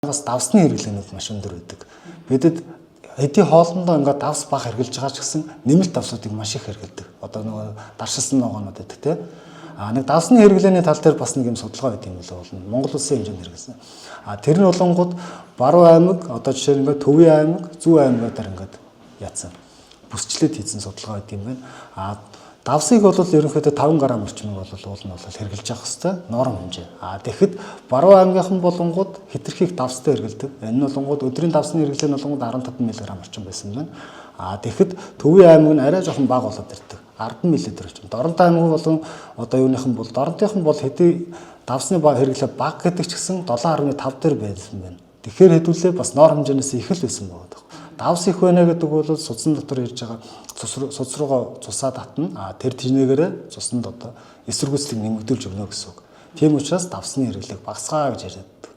Бас давсны хэрэглээнүүд маш өндөр байдаг. Бидэд хэдий хоолндоо ингээд давс баг хэрглэж байгаа ч гэсэн нэмэлт давсуудыг маш их хэргэлдэг. Одоо нөгөө даршилсан ногоонууд байдаг тийм. Нэг давсны хэрэглээний тал дээр бас нэг юм судалгаа байт юм болов уу? Монгол улсын хэмжээнд хэрэгсэн. Тэр нь болонгууд Баруун аймаг, одоо жишээ нь ингээд Төвийн аймаг, Зүүн аймагуудаар ингээд яатсан. Бүсчлээд хийсэн судалгаа байт юм байна. Давсыг бол ерөнхийдөө 5 грамм орчмыг уул нь хэрглэж явах хэвээр норм хэмжээ. Тэгэхэд Баруун аймгийнхан болонгууд хэтэрхийх давстай хэргэлдэг. Энэ нь болонгууд өдрийн давсны хэрэглээ нь болонгууд 15 мг орчим байсан байна. Тэгэхэд Төвийн аймаг нь арай жоохон бага болоод ирдэг. 10 мл орчим. Доронтой аймаг болон одоо юуныхан бол доронтойхон бол хэдий давсны хэрэглээ бага гэдэг ч гэсэн 7.5 дээр байсан байна. Тэгэхээр хэдүүлээ бас норм хэмжээс их л байсан байна. Давс их байна гэдэг бол судсан дотор ирж байгаа цус руугаа цусаа татна. Тэр тижнээгээрээ цуснд одоо эсэргүүцлийг нэмэгдүүлж өгнө гэсэн үг. Тийм учраас давсны хэрэглээг багасгаа гэж яриад байдаг.